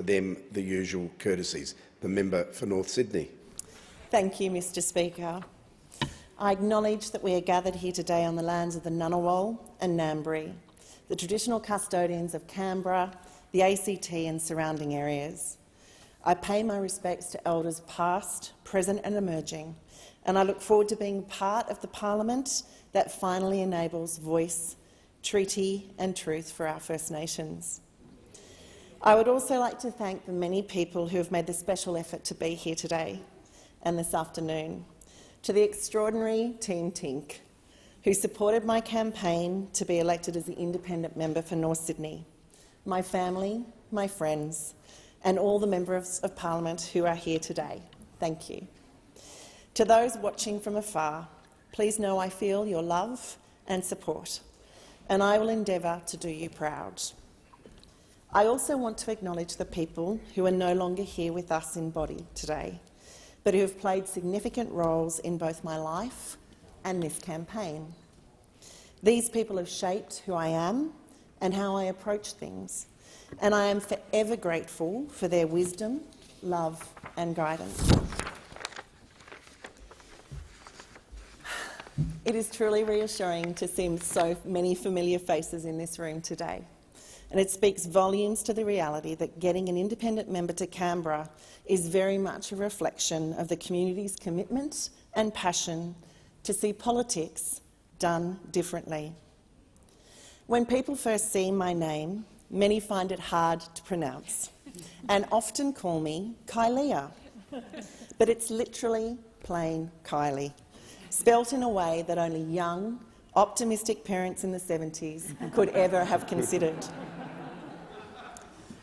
For them, the usual courtesies. The member for North Sydney. Thank you, Mr Speaker. I acknowledge that we are gathered here today on the lands of the Ngunnawal and Ngambri, the traditional custodians of Canberra, the ACT and surrounding areas. I pay my respects to elders past, present and emerging, and I look forward to being part of the parliament that finally enables voice, treaty and truth for our First Nations. I would also like to thank the many people who have made the special effort to be here today and this afternoon. To the extraordinary Team Tink, who supported my campaign to be elected as the independent member for North Sydney, my family, my friends, and all the members of Parliament who are here today, thank you. To those watching from afar, please know I feel your love and support, and I will endeavour to do you proud. I also want to acknowledge the people who are no longer here with us in body today, but who have played significant roles in both my life and this campaign. These people have shaped who I am and how I approach things, and I am forever grateful for their wisdom, love and guidance. It is truly reassuring to see so many familiar faces in this room today, and it speaks volumes to the reality that getting an independent member to Canberra is very much a reflection of the community's commitment and passion to see politics done differently. When people first see my name, many find it hard to pronounce and often call me Kylea, but it's literally plain Kylie, spelt in a way that only young, optimistic parents in the 70s could ever have considered.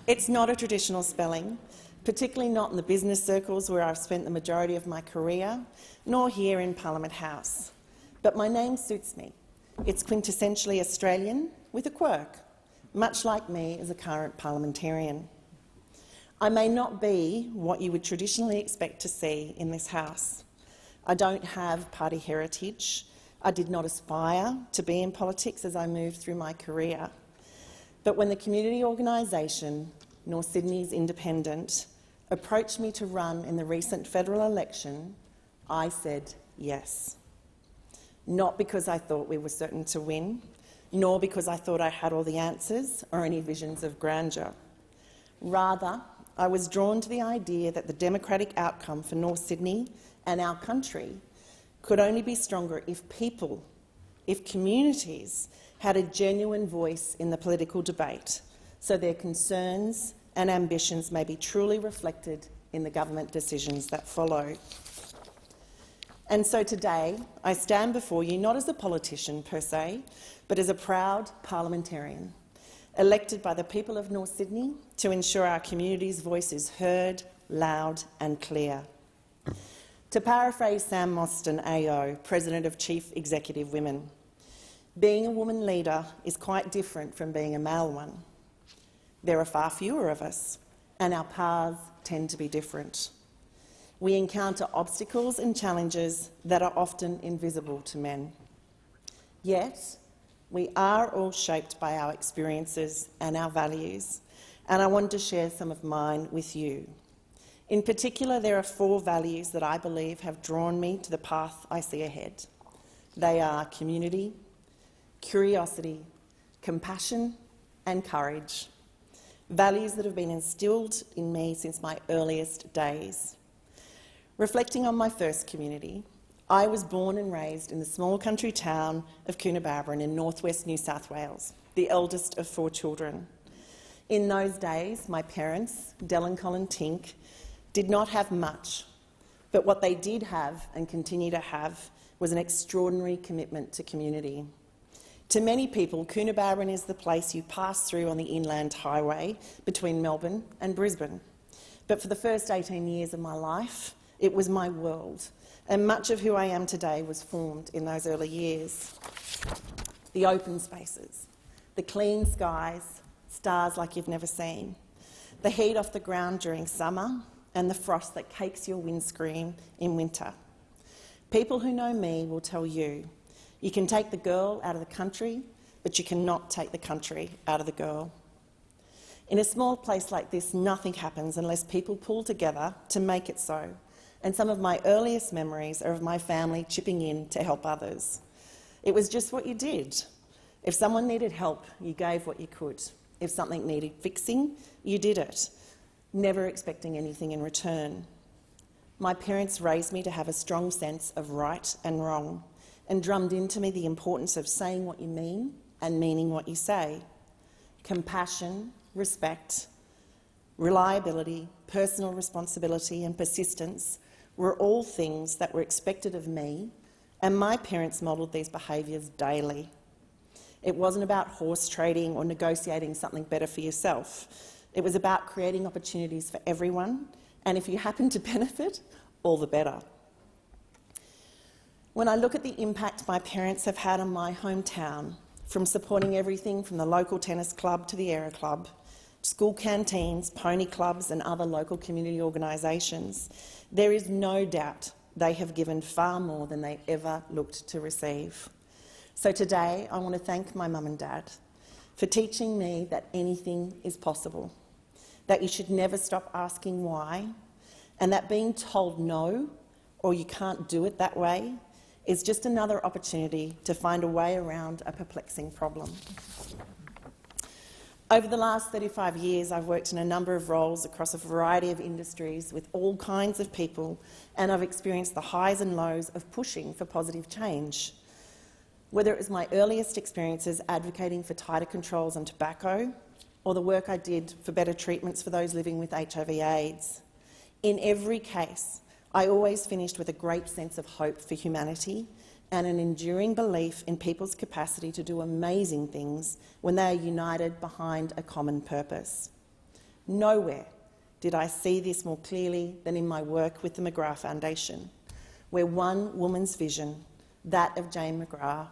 It's not a traditional spelling, particularly not in the business circles where I've spent the majority of my career, nor here in Parliament House. But my name suits me. It's quintessentially Australian with a quirk, much like me as a current parliamentarian. I may not be what you would traditionally expect to see in this House. I don't have party heritage. I did not aspire to be in politics as I moved through my career. But when the community organisation, North Sydney's Independent, approached me to run in the recent federal election, I said yes. Not because I thought we were certain to win, nor because I thought I had all the answers or any visions of grandeur. Rather, I was drawn to the idea that the democratic outcome for North Sydney and our country could only be stronger if people, if communities, had a genuine voice in the political debate, so their concerns and ambitions may be truly reflected in the government decisions that follow. And so today, I stand before you not as a politician per se, but as a proud parliamentarian, elected by the people of North Sydney to ensure our community's voice is heard, loud and clear. To paraphrase Sam Mostyn AO, President of Chief Executive Women, being a woman leader is quite different from being a male one. There are far fewer of us, and our paths tend to be different. We encounter obstacles and challenges that are often invisible to men. Yet, we are all shaped by our experiences and our values, and I wanted to share some of mine with you. In particular, there are 4 values that I believe have drawn me to the path I see ahead. They are community, curiosity, compassion and courage, values that have been instilled in me since my earliest days. Reflecting on my first community, I was born and raised in the small country town of Coonabarabran in northwest New South Wales, the eldest of 4 children. In those days, my parents, Del and Colin Tink, did not have much, but what they did have and continue to have was an extraordinary commitment to community. To many people, Coonabarabran is the place you pass through on the inland highway between Melbourne and Brisbane. But for the first 18 years of my life, it was my world, and much of who I am today was formed in those early years. The open spaces, the clean skies, stars like you've never seen, the heat off the ground during summer, and the frost that cakes your windscreen in winter. People who know me will tell you, you can take the girl out of the country, but you cannot take the country out of the girl. In a small place like this, nothing happens unless people pull together to make it so. And some of my earliest memories are of my family chipping in to help others. It was just what you did. If someone needed help, you gave what you could. If something needed fixing, you did it, never expecting anything in return. My parents raised me to have a strong sense of right and wrong, and drummed into me the importance of saying what you mean and meaning what you say. Compassion, respect, reliability, personal responsibility and persistence were all things that were expected of me, and my parents modelled these behaviours daily. It wasn't about horse trading or negotiating something better for yourself. It was about creating opportunities for everyone, and if you happen to benefit, all the better. When I look at the impact my parents have had on my hometown, from supporting everything from the local tennis club to the Aero Club, school canteens, pony clubs and other local community organisations, there is no doubt they have given far more than they ever looked to receive. So today I want to thank my mum and dad for teaching me that anything is possible, that you should never stop asking why, and that being told no or you can't do it that way is just another opportunity to find a way around a perplexing problem. Over the last 35 years, I've worked in a number of roles across a variety of industries with all kinds of people, and I've experienced the highs and lows of pushing for positive change. Whether it was my earliest experiences advocating for tighter controls on tobacco, or the work I did for better treatments for those living with HIV/AIDS. In every case, I always finished with a great sense of hope for humanity and an enduring belief in people's capacity to do amazing things when they are united behind a common purpose. Nowhere did I see this more clearly than in my work with the McGrath Foundation, where one woman's vision, that of Jane McGrath,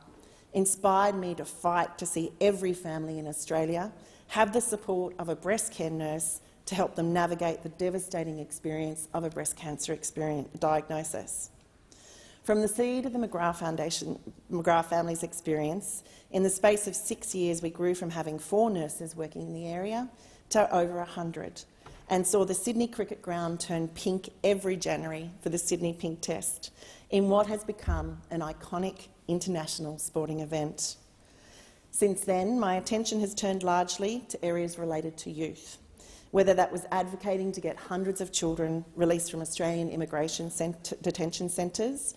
inspired me to fight to see every family in Australia have the support of a breast care nurse to help them navigate the devastating experience of a breast cancer diagnosis. From the seed of the McGrath family's experience, in the space of 6 years we grew from having 4 nurses working in the area to over 100, and saw the Sydney cricket ground turn pink every January for the Sydney Pink Test, in what has become an iconic international sporting event. Since then, my attention has turned largely to areas related to youth, whether that was advocating to get hundreds of children released from Australian immigration detention centres,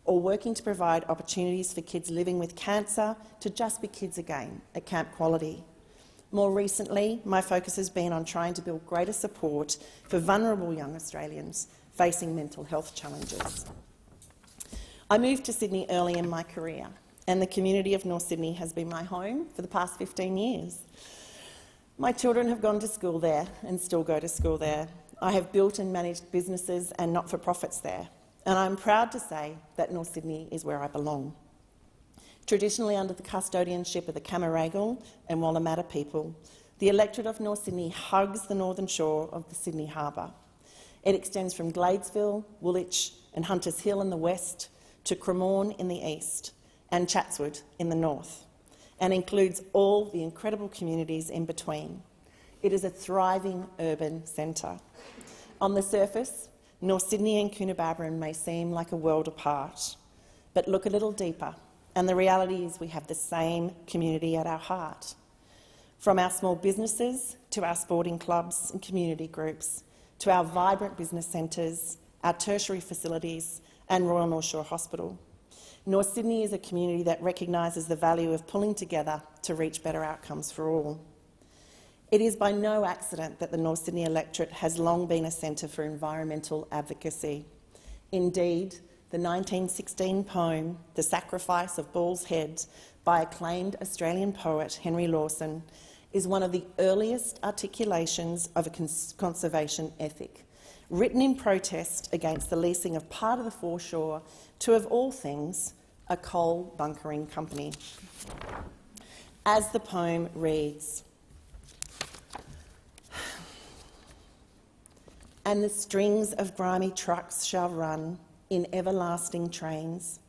or working to provide opportunities for kids living with cancer to just be kids again at Camp Quality. More recently, my focus has been on trying to build greater support for vulnerable young Australians facing mental health challenges. I moved to Sydney early in my career, and the community of North Sydney has been my home for the past 15 years. My children have gone to school there and still go to school there. I have built and managed businesses and not-for-profits there, and I'm proud to say that North Sydney is where I belong. Traditionally under the custodianship of the Camaragal and Wallamata people, the electorate of North Sydney hugs the northern shore of the Sydney Harbour. It extends from Gladesville, Woolwich and Hunters Hill in the west to Cremorne in the east and Chatswood in the north, and includes all the incredible communities in between. It is a thriving urban centre. On the surface, North Sydney and Coonabarabran may seem like a world apart, but look a little deeper, and the reality is we have the same community at our heart. From our small businesses to our sporting clubs and community groups, to our vibrant business centres, our tertiary facilities and Royal North Shore Hospital. North Sydney is a community that recognises the value of pulling together to reach better outcomes for all. It is by no accident that the North Sydney electorate has long been a centre for environmental advocacy. Indeed, the 1916 poem, The Sacrifice of Bull's Head, by acclaimed Australian poet Henry Lawson, is one of the earliest articulations of a conservation ethic, written in protest against the leasing of part of the foreshore to, of all things, a coal bunkering company. As the poem reads, "And the strings of grimy trucks shall run in everlasting trains,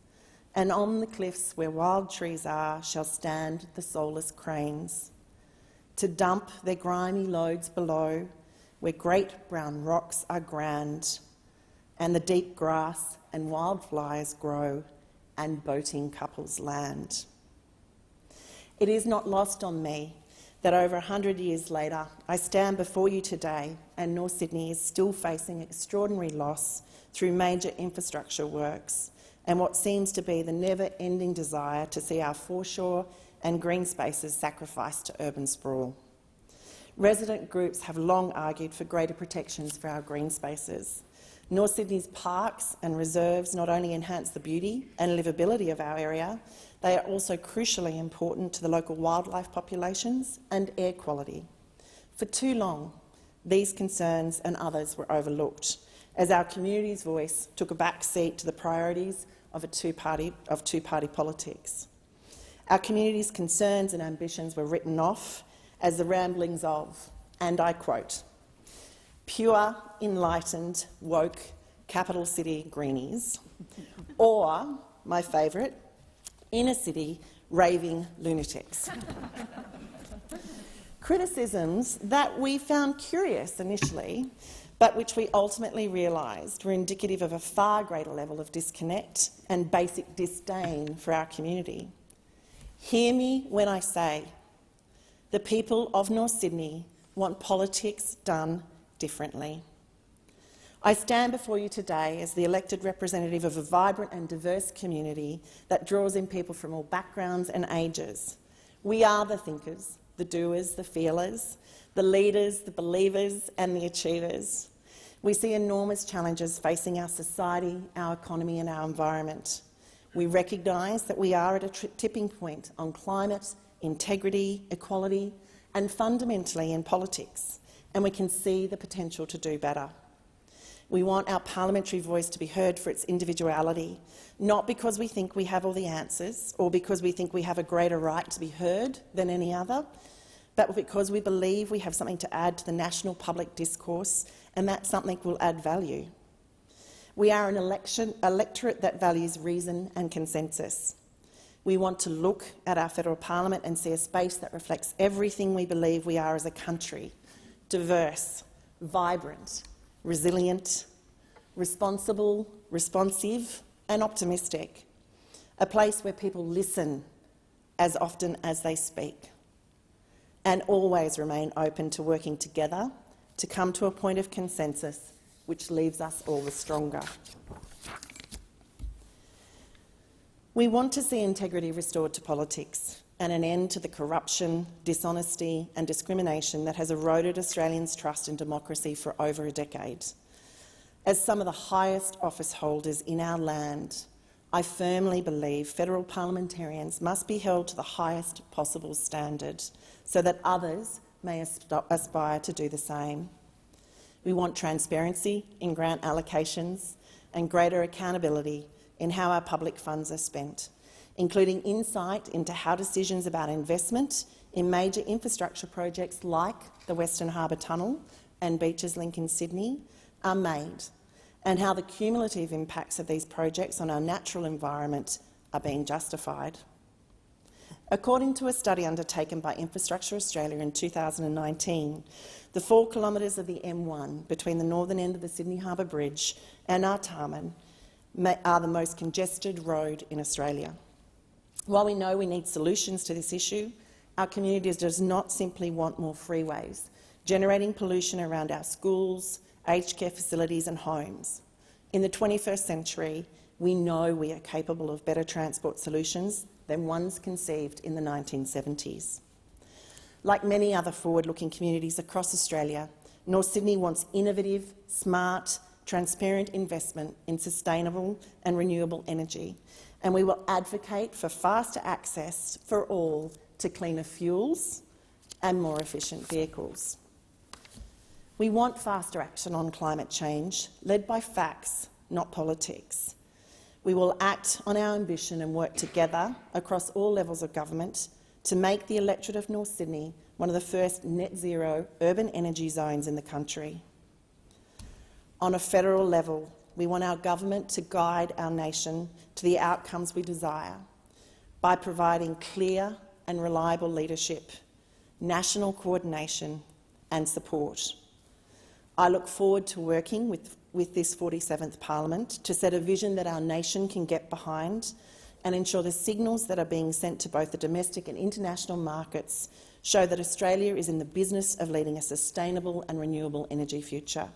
and on the cliffs where wild trees are shall stand the soulless cranes. to dump their grimy loads below, where great brown rocks are grand, and the deep grass and wildflowers grow, and boating couples land. It is not lost on me that over 100 years later, I stand before you today and North Sydney is still facing extraordinary loss through major infrastructure works and what seems to be the never-ending desire to see our foreshore and green spaces sacrificed to urban sprawl. Resident groups have long argued for greater protections for our green spaces. North Sydney's parks and reserves not only enhance the beauty and livability of our area, they are also crucially important to the local wildlife populations and air quality. For too long, these concerns and others were overlooked, as our community's voice took a back seat to the priorities of two-party politics. Our community's concerns and ambitions were written off as the ramblings of, and I quote, pure, enlightened, woke, capital city greenies, or, my favourite, inner city raving lunatics. Criticisms that we found curious initially, but which we ultimately realised were indicative of a far greater level of disconnect and basic disdain for our community. Hear me when I say the people of North Sydney want politics done differently. I stand before you today as the elected representative of a vibrant and diverse community that draws in people from all backgrounds and ages. We are the thinkers, the doers, the feelers, the leaders, the believers and the achievers. We see enormous challenges facing our society, our economy and our environment. We recognise that we are at a tipping point on climate, integrity, equality and fundamentally in politics, and we can see the potential to do better. We want our parliamentary voice to be heard for its individuality, not because we think we have all the answers or because we think we have a greater right to be heard than any other, but because we believe we have something to add to the national public discourse, and that something will add value. We are an electorate that values reason and consensus. We want to look at our federal parliament and see a space that reflects everything we believe we are as a country: diverse, vibrant, resilient, responsible, responsive and optimistic. A place where people listen as often as they speak and always remain open to working together to come to a point of consensus which leaves us all the stronger. We want to see integrity restored to politics and an end to the corruption, dishonesty and discrimination that has eroded Australians' trust in democracy for over a decade. As some of the highest office holders in our land, I firmly believe federal parliamentarians must be held to the highest possible standard so that others may aspire to do the same. We want transparency in grant allocations and greater accountability in how our public funds are spent, including insight into how decisions about investment in major infrastructure projects like the Western Harbour Tunnel and Beaches Link in Sydney are made, and how the cumulative impacts of these projects on our natural environment are being justified. According to a study undertaken by Infrastructure Australia in 2019, the 4 kilometres of the M1 between the northern end of the Sydney Harbour Bridge and Artarmon are the most congested road in Australia. While we know we need solutions to this issue, our community does not simply want more freeways, generating pollution around our schools, aged care facilities and homes. In the 21st century, we know we are capable of better transport solutions than ones conceived in the 1970s. Like many other forward-looking communities across Australia, North Sydney wants innovative, smart, transparent investment in sustainable and renewable energy, and we will advocate for faster access for all to cleaner fuels and more efficient vehicles. We want faster action on climate change, led by facts, not politics. We will act on our ambition and work together across all levels of government to make the electorate of North Sydney one of the first net zero urban energy zones in the country. On a federal level, we want our government to guide our nation to the outcomes we desire by providing clear and reliable leadership, national coordination and support. I look forward to working with this 47th Parliament to set a vision that our nation can get behind and ensure the signals that are being sent to both the domestic and international markets show that Australia is in the business of leading a sustainable and renewable energy future.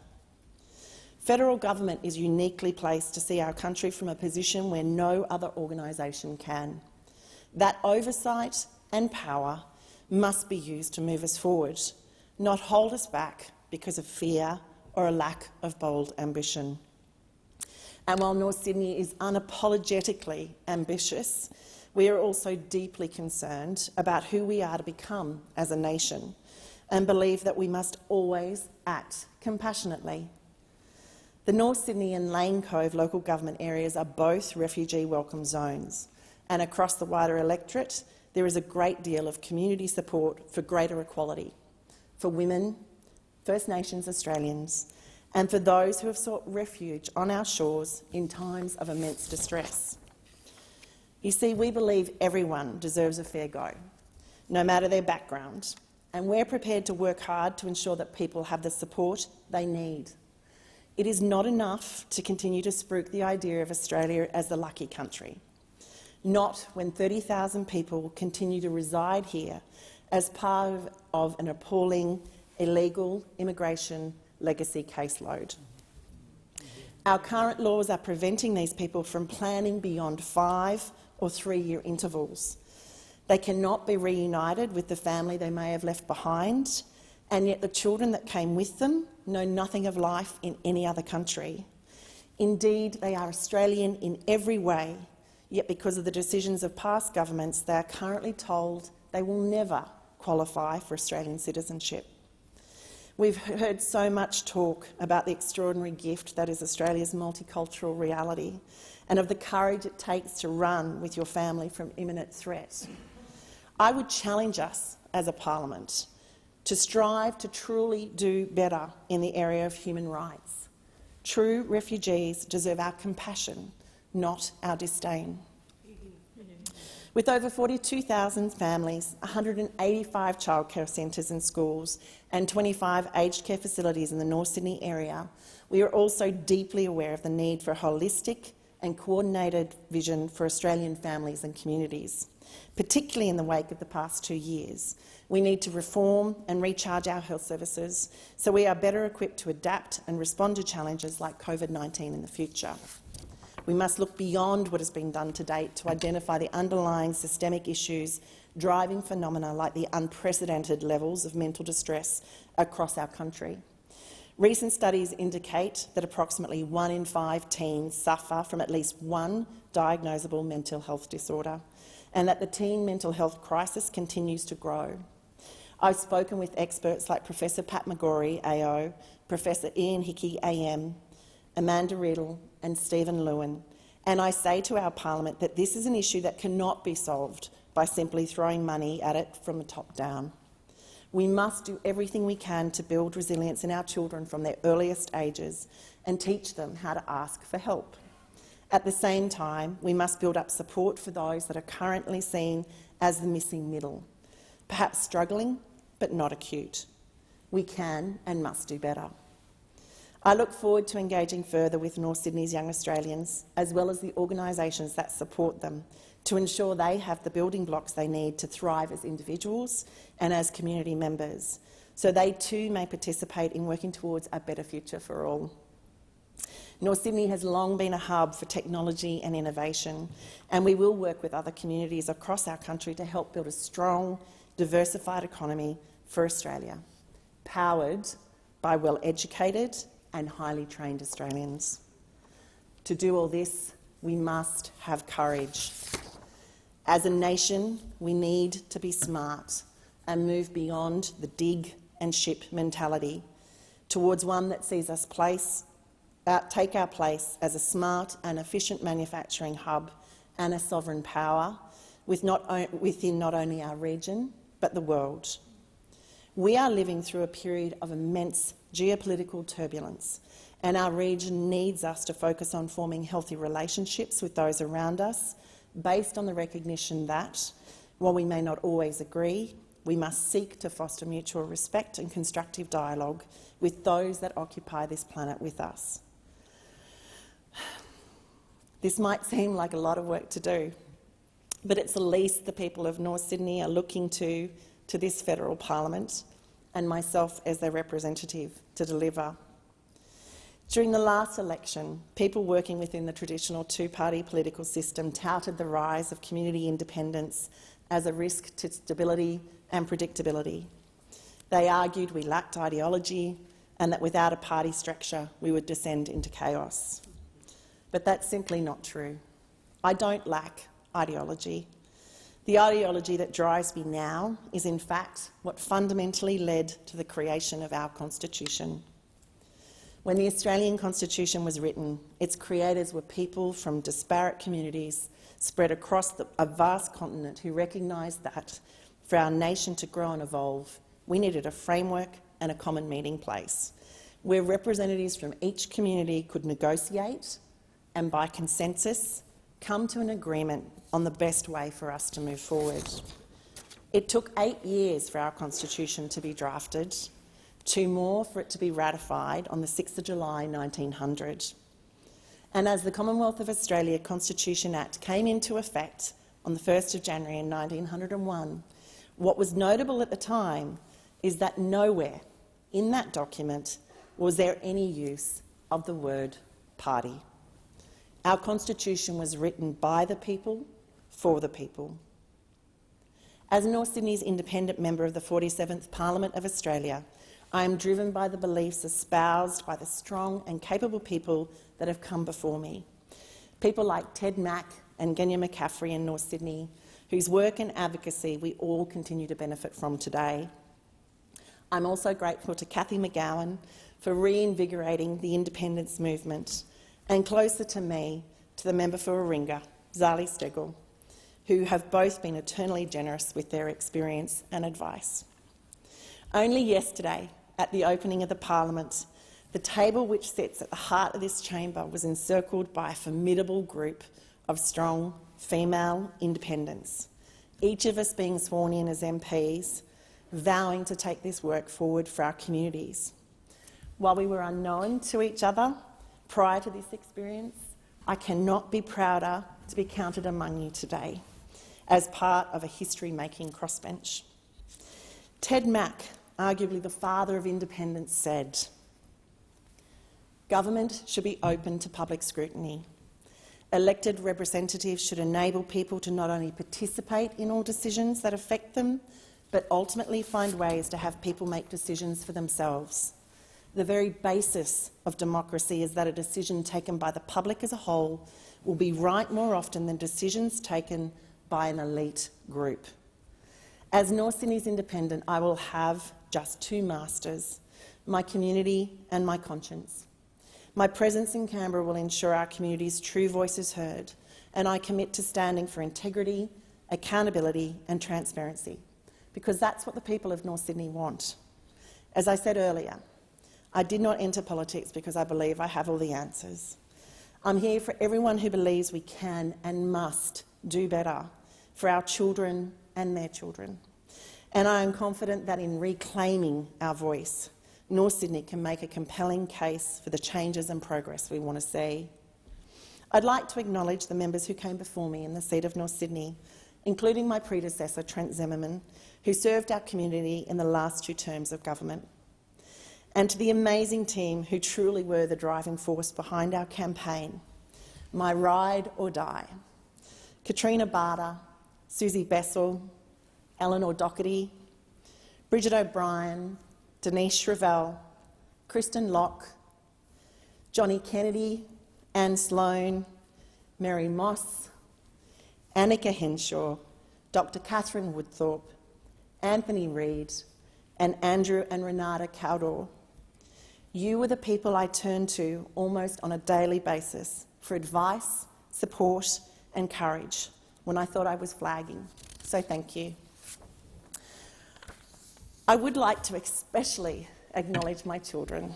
Federal government is uniquely placed to see our country from a position where no other organisation can. That oversight and power must be used to move us forward, not hold us back because of fear or a lack of bold ambition. And while North Sydney is unapologetically ambitious, we are also deeply concerned about who we are to become as a nation and believe that we must always act compassionately. The North Sydney and Lane Cove local government areas are both refugee welcome zones, and across the wider electorate there is a great deal of community support for greater equality, for women, First Nations Australians, and for those who have sought refuge on our shores in times of immense distress. You see, we believe everyone deserves a fair go, no matter their background, and we're prepared to work hard to ensure that people have the support they need. It is not enough to continue to spruik the idea of Australia as the lucky country, not when 30,000 people continue to reside here as part of an appalling illegal immigration legacy caseload. Our current laws are preventing these people from planning beyond 5 or 3-year intervals. They cannot be reunited with the family they may have left behind, and yet the children that came with them know nothing of life in any other country. Indeed, they are Australian in every way, yet because of the decisions of past governments, they are currently told they will never qualify for Australian citizenship. We've heard so much talk about the extraordinary gift that is Australia's multicultural reality and of the courage it takes to run with your family from imminent threat. I would challenge us as a parliament to strive to truly do better in the area of human rights. True refugees deserve our compassion, not our disdain. With over 42,000 families, 185 childcare centres and schools and 25 aged care facilities in the North Sydney area, we are also deeply aware of the need for a holistic and coordinated vision for Australian families and communities, particularly in the wake of the past 2 years. We need to reform and recharge our health services so we are better equipped to adapt and respond to challenges like COVID-19 in the future. We must look beyond what has been done to date to identify the underlying systemic issues driving phenomena like the unprecedented levels of mental distress across our country. Recent studies indicate that approximately 1 in 5 teens suffer from at least one diagnosable mental health disorder, and that the teen mental health crisis continues to grow. I've spoken with experts like Professor Pat McGorry, AO, Professor Ian Hickey, AM, Amanda Riddle and Stephen Lewin, and I say to our parliament that this is an issue that cannot be solved by simply throwing money at it from the top down. We must do everything we can to build resilience in our children from their earliest ages and teach them how to ask for help. At the same time, we must build up support for those that are currently seen as the missing middle, perhaps struggling but not acute. We can and must do better. I look forward to engaging further with North Sydney's young Australians, as well as the organisations that support them, to ensure they have the building blocks they need to thrive as individuals and as community members, so they too may participate in working towards a better future for all. North Sydney has long been a hub for technology and innovation, and we will work with other communities across our country to help build a strong, diversified economy for Australia, powered by well-educated and highly trained Australians. To do all this, we must have courage. As a nation, we need to be smart and move beyond the dig and ship mentality towards one that sees us take our place as a smart and efficient manufacturing hub and a sovereign power within not only our region but the world. We are living through a period of immense geopolitical turbulence, and our region needs us to focus on forming healthy relationships with those around us, based on the recognition that, while we may not always agree, we must seek to foster mutual respect and constructive dialogue with those that occupy this planet with us. This might seem like a lot of work to do, but it's the least the people of North Sydney are looking to this federal parliament and myself as their representative to deliver. During the last election, people working within the traditional two-party political system touted the rise of community independence as a risk to stability and predictability. They argued we lacked ideology and that without a party structure we would descend into chaos. But that's simply not true. I don't lack ideology. The ideology that drives me now is in fact what fundamentally led to the creation of our Constitution. When the Australian Constitution was written, its creators were people from disparate communities spread across a vast continent who recognised that for our nation to grow and evolve, we needed a framework and a common meeting place where representatives from each community could negotiate and, by consensus, come to an agreement on the best way for us to move forward. It took 8 years for our Constitution to be drafted, 2 more for it to be ratified on the 6th of July 1900. And as the Commonwealth of Australia Constitution Act came into effect on the 1st of January in 1901, what was notable at the time is that nowhere in that document was there any use of the word party. Our Constitution was written by the people, for the people. As North Sydney's independent member of the 47th Parliament of Australia, I am driven by the beliefs espoused by the strong and capable people that have come before me. People like Ted Mack and Kylea McCaffrey in North Sydney, whose work and advocacy we all continue to benefit from today. I'm also grateful to Cathy McGowan for reinvigorating the independence movement, and closer to me, to the member for Warringah, Zali Steggall, who have both been eternally generous with their experience and advice. Only yesterday, at the opening of the Parliament, the table which sits at the heart of this chamber was encircled by a formidable group of strong female independents, each of us being sworn in as MPs, vowing to take this work forward for our communities. While we were unknown to each other prior to this experience, I cannot be prouder to be counted among you today as part of a history-making crossbench. Ted Mack, arguably the father of independence, said, "Government should be open to public scrutiny. Elected representatives should enable people to not only participate in all decisions that affect them, but ultimately find ways to have people make decisions for themselves. The very basis of democracy is that a decision taken by the public as a whole will be right more often than decisions taken by an elite group. As North Sydney's independent, I will have just 2 masters, my community and my conscience. My presence in Canberra will ensure our community's true voice is heard, and I commit to standing for integrity, accountability and transparency, because that's what the people of North Sydney want. As I said earlier, I did not enter politics because I believe I have all the answers. I'm here for everyone who believes we can and must do better for our children and their children. And I am confident that in reclaiming our voice, North Sydney can make a compelling case for the changes and progress we want to see. I'd like to acknowledge the members who came before me in the seat of North Sydney, including my predecessor, Trent Zimmerman, who served our community in the last 2 terms of government. And to the amazing team who truly were the driving force behind our campaign, My Ride or Die, Katrina Barter, Susie Bessel, Eleanor Doherty, Bridget O'Brien, Denise Shrevell, Kristen Locke, Johnny Kennedy, Anne Sloan, Mary Moss, Annika Henshaw, Dr. Catherine Woodthorpe, Anthony Reid, and Andrew and Renata Cowdor. You were the people I turned to almost on a daily basis for advice, support and courage when I thought I was flagging, so thank you. I would like to especially acknowledge my children,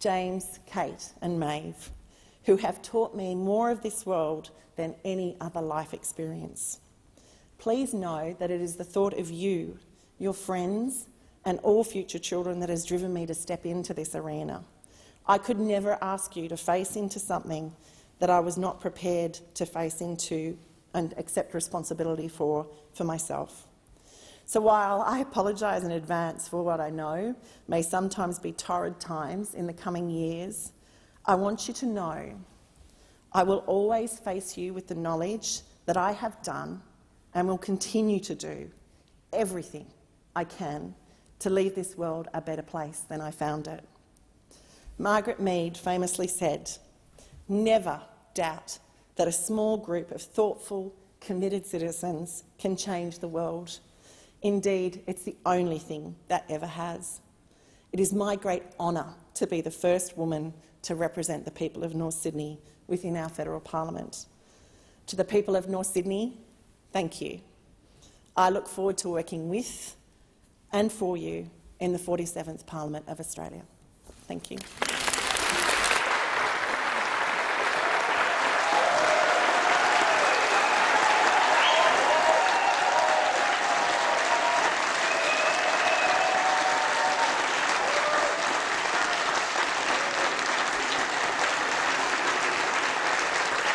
James, Kate and Maeve, who have taught me more of this world than any other life experience. Please know that it is the thought of you your friends, and all future children that has driven me to step into this arena. I could never ask you to face into something that I was not prepared to face into and accept responsibility for myself. So while I apologise in advance for what I know may sometimes be torrid times in the coming years, I want you to know I will always face you with the knowledge that I have done and will continue to do everything I can to leave this world a better place than I found it. Margaret Mead famously said, "Never doubt that a small group of thoughtful, committed citizens can change the world. Indeed, it's the only thing that ever has." It is my great honour to be the first woman to represent the people of North Sydney within our federal parliament. To the people of North Sydney, thank you. I look forward to working with and for you in the 47th Parliament of Australia. Thank you.